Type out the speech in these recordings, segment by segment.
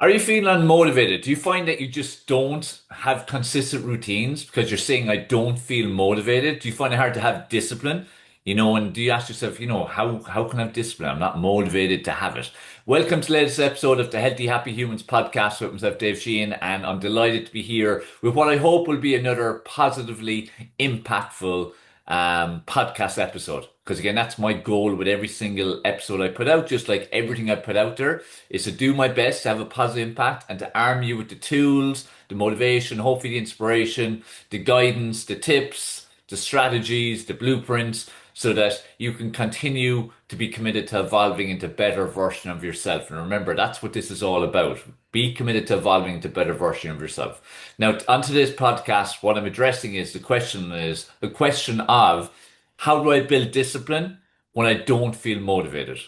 Are you feeling unmotivated? Do you find that you just don't have consistent routines because you're saying I don't feel motivated? Do you find it hard to have discipline? And do you ask yourself, how can I have discipline? I'm not motivated to have it. Welcome to the latest episode of the Healthy Happy Humans podcast with myself, Dave Sheehan, and I'm delighted to be here with what I hope will be another positively impactful podcast episode. Because again, that's my goal with every single episode I put out, just like everything I put out there, is to do my best to have a positive impact and to arm you with the tools, the motivation, hopefully the inspiration, the guidance, the tips, the strategies, the blueprints, so that you can continue to be committed to evolving into a better version of yourself. And remember, that's what this is all about. Be committed to evolving into a better version of yourself. Now, on today's podcast, what I'm addressing is the question of how do I build discipline when I don't feel motivated?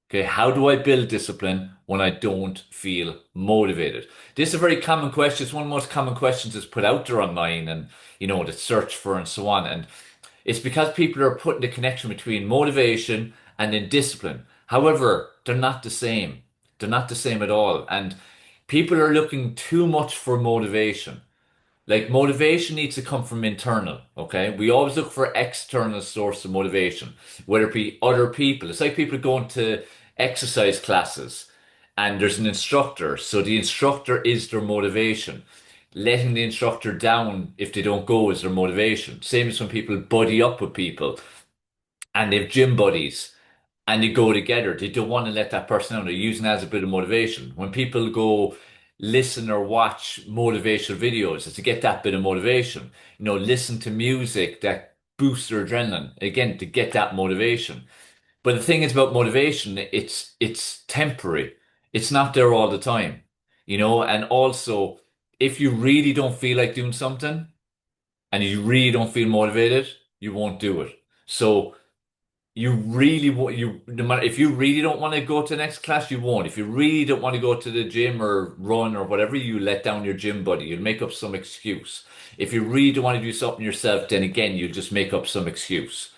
Okay, how do I build discipline when I don't feel motivated? This is a very common question. It's one of the most common questions that's put out there online and, that's searched for and so on. And it's because people are putting the connection between motivation and then discipline. However, they're not the same. They're not the same at all. And people are looking too much for motivation. Like motivation needs to come from internal, okay? We always look for external source of motivation, whether it be other people. It's like people going to exercise classes and there's an instructor, so the instructor is their motivation. Letting the instructor down if they don't go is their motivation. Same as when people buddy up with people and they've gym buddies and they go together. They don't want to let that person down. They're using that as a bit of motivation. When people go listen or watch motivational videos, it's to get that bit of motivation. Listen to music that boosts their adrenaline. Again, to get that motivation. But the thing is about motivation, it's temporary. It's not there all the time. And also if you really don't feel like doing something and you really don't feel motivated, you won't do it. So you really want you no matter if you really don't want to go to the next class, you won't. If you really don't want to go to the gym or run or whatever, you let down your gym buddy. You'll make up some excuse. If you really don't want to do something yourself, then again, you'll just make up some excuse.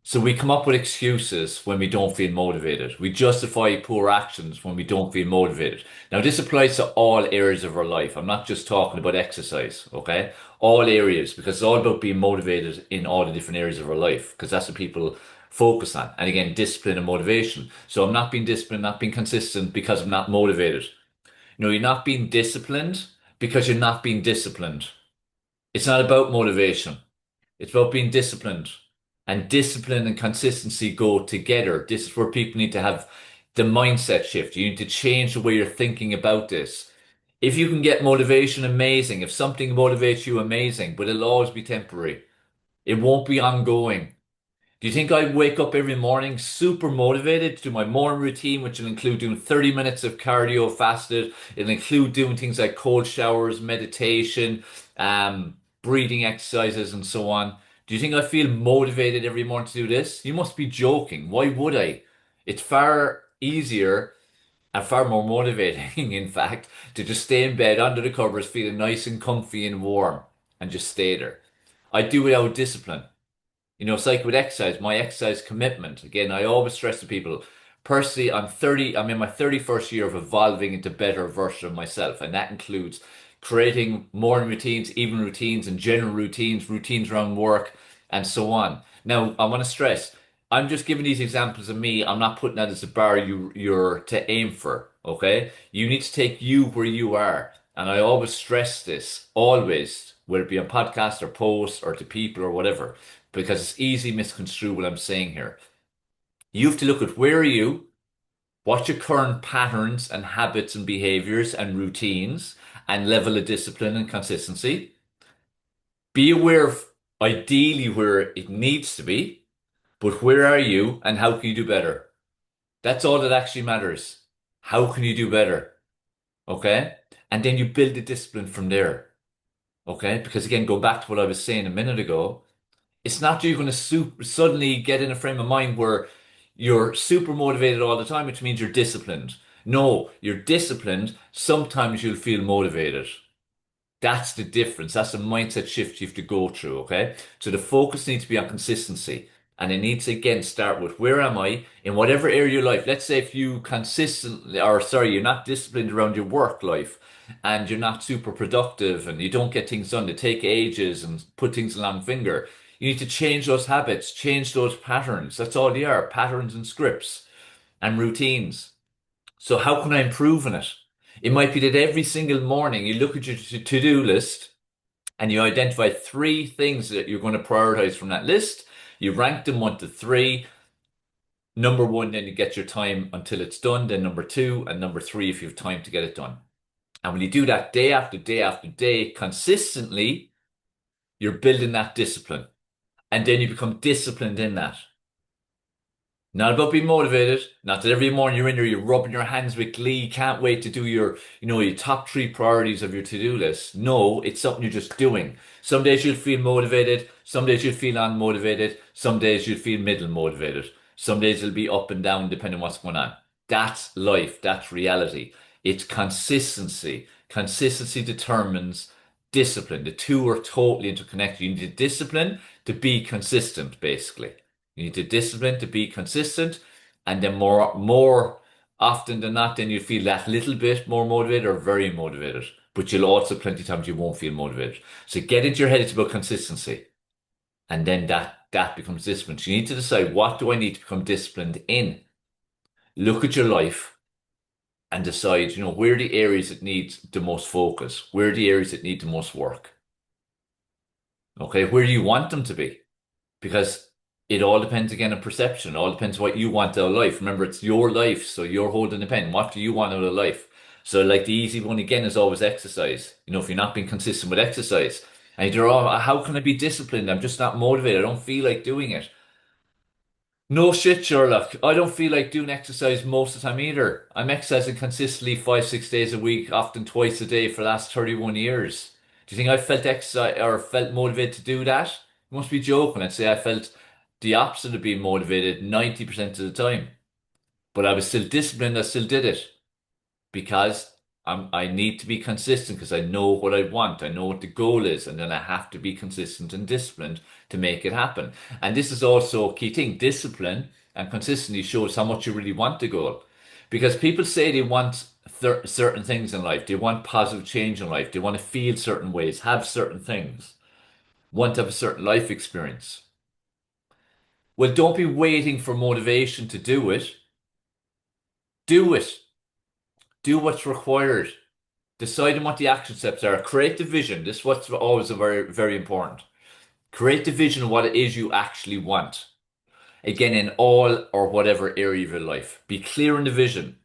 So we come up with excuses when we don't feel motivated. We justify poor actions when we don't feel motivated. Now, this applies to all areas of our life. I'm not just talking about exercise, okay? All areas, because it's all about being motivated in all the different areas of our life, because that's what people focus on. And again, discipline and motivation. So I'm not being disciplined, not being consistent because I'm not motivated. You're not being disciplined because you're not being disciplined. It's not about motivation. It's about being disciplined. And discipline and consistency go together. This is where people need to have the mindset shift. You need to change the way you're thinking about this. If you can get motivation, amazing. If something motivates you, amazing. But it'll always be temporary. It won't be ongoing. Do you think I wake up every morning super motivated to do my morning routine, which will include doing 30 minutes of cardio fasted? It'll include doing things like cold showers, meditation, breathing exercises, and so on. Do you think I feel motivated every morning to do this? You must be joking. Why would I? It's far easier and far more motivating, in fact, to just stay in bed under the covers, feeling nice and comfy and warm, and just stay there. I do it out of discipline. It's like with exercise, my exercise commitment. Again, I always stress to people, personally, I'm in my 31st year of evolving into a better version of myself. And that includes creating morning routines, evening routines, and general routines, routines around work, and so on. Now, I want to stress, I'm just giving these examples of me. I'm not putting that as a bar you're to aim for. Okay? You need to take you where you are. And I always stress this, always, whether it be on podcast or posts or to people or whatever, because it's easy misconstrued what I'm saying here. You have to look at where are you, what's your current patterns and habits and behaviors and routines and level of discipline and consistency. Be aware of ideally where it needs to be, but where are you and how can you do better? That's all that actually matters. How can you do better? Okay? And then you build the discipline from there. Okay? Because again, go back to what I was saying a minute ago. It's not that you're going to suddenly get in a frame of mind where you're super motivated all the time, which means you're disciplined. No, you're disciplined. Sometimes you'll feel motivated. That's the difference. That's the mindset shift you have to go through, okay? So the focus needs to be on consistency. And it needs to again start with where am I in whatever area of your life. Let's say if you consistently, or sorry, you're not disciplined around your work life and you're not super productive and you don't get things done, they take ages and put things a long finger. You need to change those habits, change those patterns. That's all they are, patterns and scripts and routines. So how can I improve on it? It might be that every single morning you look at your to-do list and you identify three things that you're going to prioritize from that list. You rank them one to three. Number one, then you get your time until it's done. Then number two, and number three, if you have time to get it done. And when you do that day after day after day, consistently, you're building that discipline. And then you become disciplined in that. Not about being motivated. Not that every morning you're in there, you're rubbing your hands with glee, can't wait to do your top three priorities of your to-do list. No, it's something you're just doing. Some days you'll feel motivated. Some days you'll feel unmotivated. Some days you'll feel middle motivated. Some days it'll be up and down depending on what's going on. That's life. That's reality. It's consistency. Consistency determines discipline. The two are totally interconnected. You need discipline to be consistent, basically. You need to discipline to be consistent, and then more often than not, then you feel that little bit more motivated or very motivated. But you'll also plenty of times you won't feel motivated. So get into your head, it's about consistency. And then that becomes discipline. So you need to decide, what do I need to become disciplined in? Look at your life and decide, where are the areas that need the most focus? Where are the areas that need the most work? Okay, where do you want them to be? Because it all depends again on perception. It all depends what you want out of life. Remember, it's your life, so you're holding the pen. What do you want out of life? So, like the easy one again is always exercise. If you're not being consistent with exercise, and you're, oh, how can I be disciplined? I'm just not motivated. I don't feel like doing it. No shit, Sherlock. I don't feel like doing exercise most of the time either. I'm exercising consistently 5, 6 days a week, often twice a day for the last 31 years. Do you think I felt exercise or felt motivated to do that? You must be joking. I'd say I felt the opposite of being motivated 90% of the time. But I was still disciplined. I still did it because I need to be consistent because I know what I want. I know what the goal is, and then I have to be consistent and disciplined to make it happen. And this is also a key thing. Discipline and consistency shows how much you really want the goal. Because people say they want certain things in life. They want positive change in life. They want to feel certain ways, have certain things, want to have a certain life experience. Well, don't be waiting for motivation to do it. Do it. Do what's required. Decide on what the action steps are. Create the vision. This is what's always very, very important. Create the vision of what it is you actually want. Again, in all or whatever area of your life. Be clear on the vision.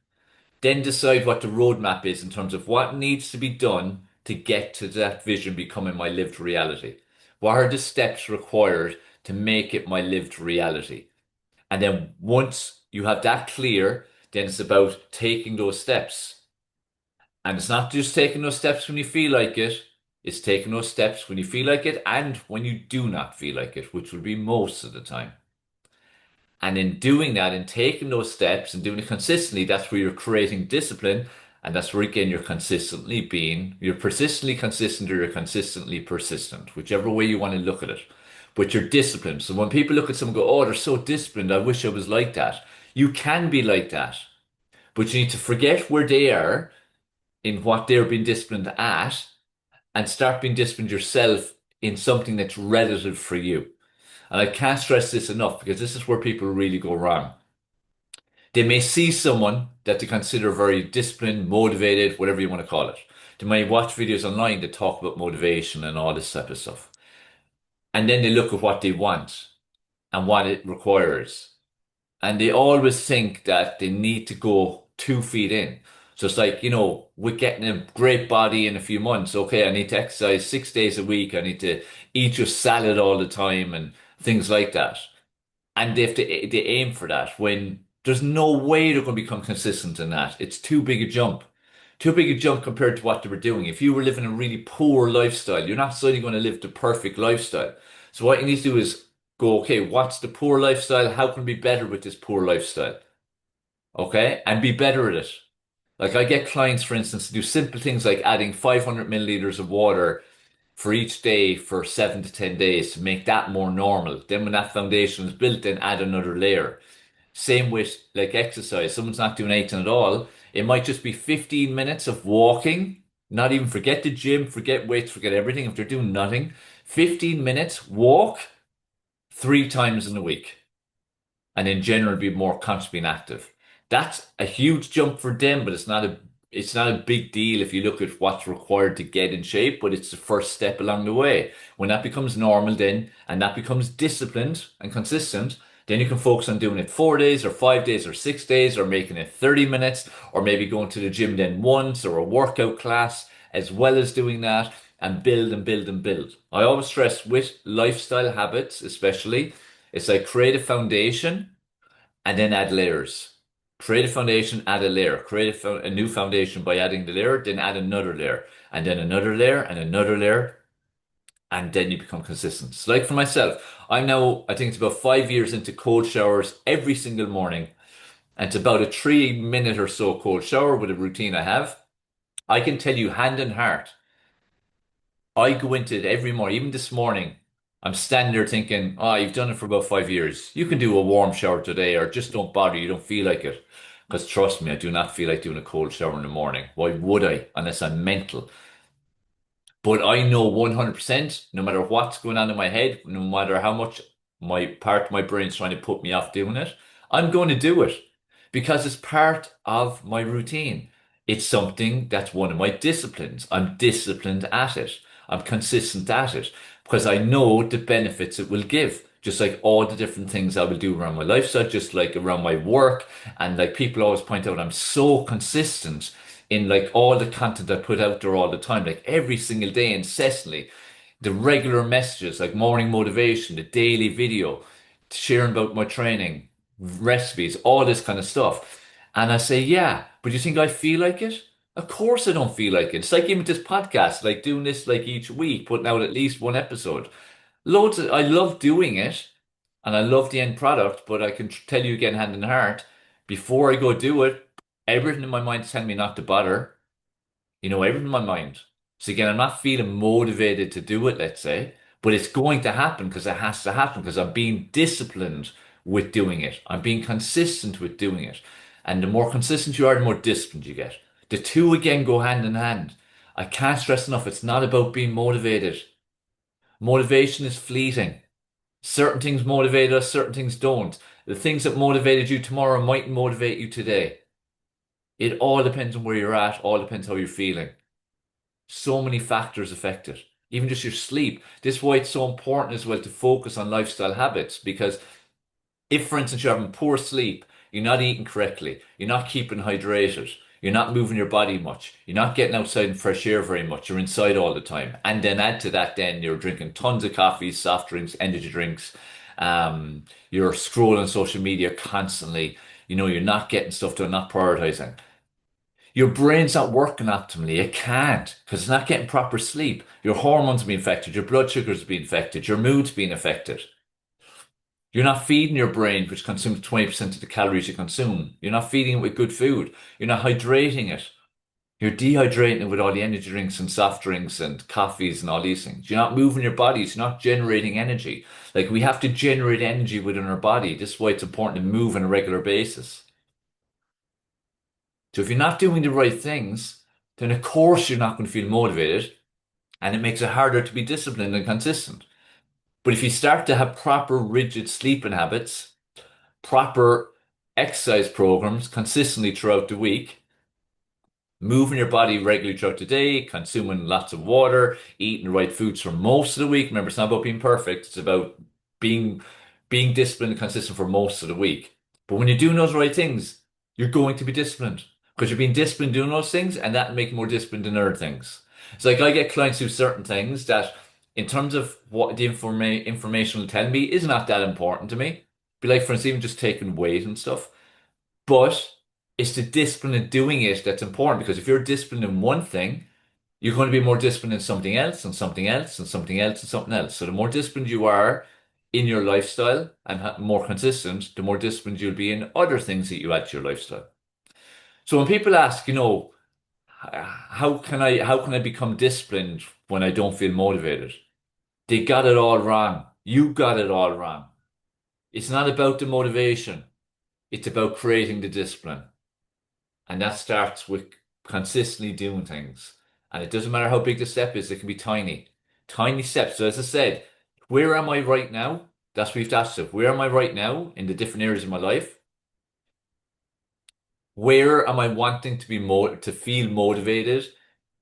Then decide what the roadmap is in terms of what needs to be done to get to that vision becoming my lived reality. What are the steps required to make it my lived reality? And then once you have that clear, then it's about taking those steps. And it's not just taking those steps when you feel like it, it's taking those steps when you feel like it and when you do not feel like it, which will be most of the time. And in doing that and taking those steps and doing it consistently, that's where you're creating discipline. And that's where again you're persistently consistent or you're consistently persistent, whichever way you want to look at it. But you're disciplined. So when people look at someone and go, oh, they're so disciplined, I wish I was like that. You can be like that. But you need to forget where they are in what they're being disciplined at and start being disciplined yourself in something that's relative for you. And I can't stress this enough because this is where people really go wrong. They may see someone that they consider very disciplined, motivated, whatever you want to call it. They might watch videos online that talk about motivation and all this type of stuff. And then they look at what they want and what it requires. And they always think that they need to go 2 feet in. So it's like, with getting a great body in a few months, okay, I need to exercise 6 days a week. I need to eat just salad all the time and things like that. And they aim for that when there's no way they're going to become consistent in that. It's too big a jump. Too big a jump compared to what they were doing. If you were living a really poor lifestyle, you're not suddenly going to live the perfect lifestyle. So what you need to do is go, okay, what's the poor lifestyle? How can we be better with this poor lifestyle? Okay, and be better at it. Like I get clients, for instance, to do simple things like adding 500 milliliters of water for each day for 7 to 10 days to make that more normal. Then when that foundation is built, then add another layer. Same with like exercise. Someone's not doing anything at all. It might just be 15 minutes of walking, not even forget the gym, forget weights, forget everything. If they're doing nothing, 15 minutes walk 3 times in a week and in general be more consciously and active. That's a huge jump for them, but it's not a big deal if you look at what's required to get in shape, but it's the first step along the way. When that becomes normal then and that becomes disciplined and consistent, then you can focus on doing it 4 days or 5 days or 6 days or making it 30 minutes or maybe going to the gym then once or a workout class as well as doing that and build and build and build. I always stress with lifestyle habits, especially, it's like create a foundation and then add layers. Create a foundation, add a layer. Create a new foundation by adding the layer, then add another layer, and then another layer, and another layer, and then you become consistent. So like for myself, I'm now, I think it's about 5 years into cold showers every single morning. And it's about a 3 minute or so cold shower with a routine I have. I can tell you hand in heart, I go into it every morning, even this morning. I'm standing there thinking, oh, you've done it for about 5 years. You can do a warm shower today, or just don't bother. You don't feel like it. Because trust me, I do not feel like doing a cold shower in the morning. Why would I? Unless I'm mental. But I know 100%, no matter what's going on in my head, no matter how much my part of my brain's trying to put me off doing it, I'm going to do it because it's part of my routine. It's something that's one of my disciplines. I'm disciplined at it. I'm consistent at it because I know the benefits it will give. Just like all the different things I will do around my lifestyle, just like around my work. And like people always point out, I'm so consistent in like all the content I put out there all the time, like every single day, incessantly. The regular messages, like morning motivation, the daily video, sharing about my training, recipes, all this kind of stuff. And I say, yeah, but you think I feel like it? Of course I don't feel like it. It's like even this podcast, like doing this like each week, putting out at least one episode. I love doing it and I love the end product, but I can tell you again, hand in heart, before I go do it, everything in my mind is telling me not to bother. Everything in my mind. So again, I'm not feeling motivated to do it, let's say, but it's going to happen because it has to happen because I'm being disciplined with doing it. I'm being consistent with doing it. And the more consistent you are, the more disciplined you get. The two again go hand in hand. I can't stress enough, it's not about being motivated. Motivation is fleeting. Certain things motivate us, certain things don't. The things that motivated you tomorrow might motivate you today. It all depends on where you're at, all depends how you're feeling. So many factors affect it. Even just your sleep. This is why it's so important as well to focus on lifestyle habits because if, for instance, you're having poor sleep, you're not eating correctly, you're not keeping hydrated, you're not moving your body much, you're not getting outside in fresh air very much, you're inside all the time. And then add to that, then you're drinking tons of coffees, soft drinks, energy drinks, you're scrolling social media constantly, you're not getting stuff done, not prioritizing. Your brain's not working optimally. It can't because it's not getting proper sleep. Your hormones are being affected. Your blood sugars are being affected. Your mood's being affected. You're not feeding your brain, which consumes 20% of the calories you consume. You're not feeding it with good food. You're not hydrating it. You're dehydrating it with all the energy drinks and soft drinks and coffees and all these things. You're not moving your body. It's not generating energy. Like we have to generate energy within our body. This is why it's important to move on a regular basis. So if you're not doing the right things, then of course you're not going to feel motivated and it makes it harder to be disciplined and consistent. But if you start to have proper rigid sleeping habits, proper exercise programs consistently throughout the week, moving your body regularly throughout the day, consuming lots of water, eating the right foods for most of the week. Remember, it's not about being perfect. It's about being being disciplined and consistent for most of the week. But when you're doing those right things, you're going to be disciplined because you're being disciplined doing those things, and that will make you more disciplined in other things. It's like I get clients who certain things that, in terms of what the information will tell me, is not that important to me. Be like, for instance, even just taking weight and stuff. But it's the discipline of doing it that's important because if you're disciplined in one thing, you're going to be more disciplined in something else and something else and something else and something else. So the more disciplined you are in your lifestyle and more consistent, the more disciplined you'll be in other things that you add to your lifestyle. So when people ask, how can I become disciplined when I don't feel motivated? They got it all wrong. You got it all wrong. It's not about the motivation. It's about creating the discipline. And that starts with consistently doing things. And it doesn't matter how big the step is, it can be tiny. Tiny steps. So as I said, where am I right now? That's what we have to ask yourself. Where am I right now in the different areas of my life? Where am I wanting to be to feel motivated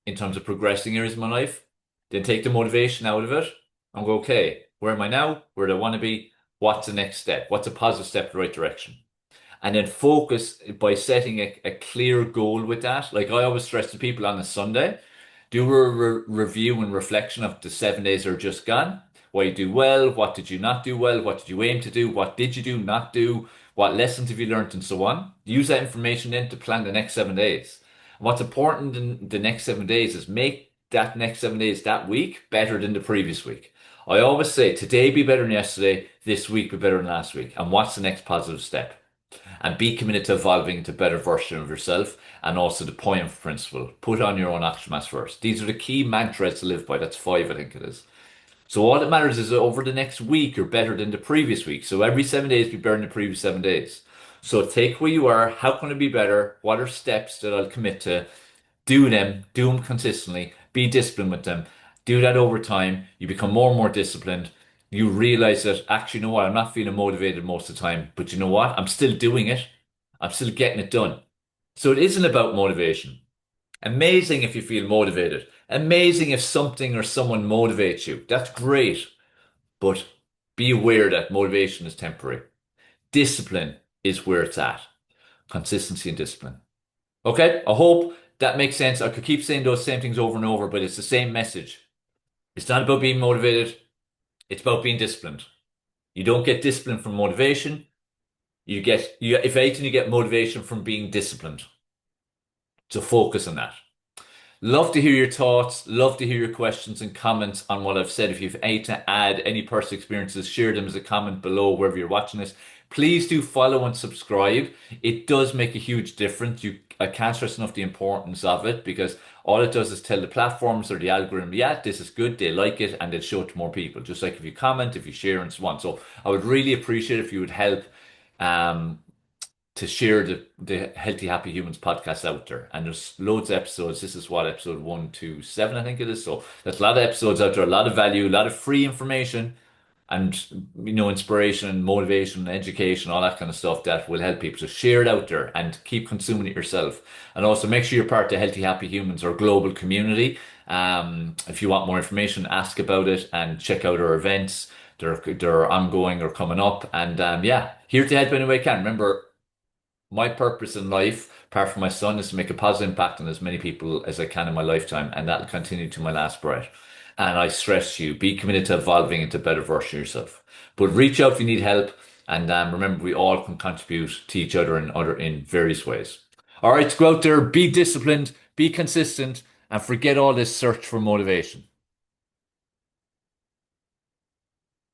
in terms of progressing areas of my life? Then take the motivation out of it and go, okay, where am I now? Where do I want to be? What's the next step? What's a positive step in the right direction? And then focus by setting a clear goal with that. Like I always stress to people on a Sunday, do a review and reflection of the 7 days that are just gone. What you do well, what did you not do well, what did you aim to do, what did you do not do, what lessons have you learned, and so on. Use that information then to plan the next 7 days. And what's important in the next 7 days is make that next 7 days that week better than the previous week. I always say today be better than yesterday, this week be better than last week. And what's the next positive step? And be committed to evolving into a better version of yourself and also the POEM principle. Put on your own action mask first. These are the key mantras to live by. That's five, I think it is. So all that matters is that over the next week, you're better than the previous week. So every 7 days, be better than the previous 7 days. So take where you are. How can I be better? What are steps that I'll commit to? Do them consistently, be disciplined with them. Do that over time. You become more and more disciplined. You realize that actually, you know what, I'm not feeling motivated most of the time, but you know what? I'm still doing it. I'm still getting it done. So it isn't about motivation. Amazing if you feel motivated. Amazing if something or someone motivates you. That's great. But be aware that motivation is temporary. Discipline is where it's at. Consistency and discipline. Okay, I hope that makes sense. I could keep saying those same things over and over, but it's the same message. It's not about being motivated, it's about being disciplined. You don't get discipline from motivation. If anything, you get motivation from being disciplined. So focus on that. Love to hear your thoughts. Love to hear your questions and comments on what I've said. If you have any to add, any personal experiences, share them as a comment below wherever you're watching this. Please do follow and subscribe. It does make a huge difference. I can't stress enough the importance of it because all it does is tell the platforms or the algorithm, yeah, this is good, they like it, and they'll show it to more people. Just like if you comment, if you share, and so on. So I would really appreciate if you would help um, to share the Healthy Happy Humans podcast out there. And there's loads of episodes. This is what episode 127, I think it is. So there's a lot of episodes out there, a lot of value, a lot of free information and inspiration and motivation and education, all that kind of stuff that will help people. So share it out there and keep consuming it yourself. And also make sure you're part of the Healthy Happy Humans or global community. If you want more information, ask about it and check out our events. They're ongoing or coming up. And yeah, here to help any way I can. Remember, my purpose in life, apart from my son, is to make a positive impact on as many people as I can in my lifetime, and that'll continue to my last breath. And I stress to you, be committed to evolving into a better version of yourself. But reach out if you need help, and remember, we all can contribute to each other in various ways. All right, go out there, be disciplined, be consistent, and forget all this search for motivation.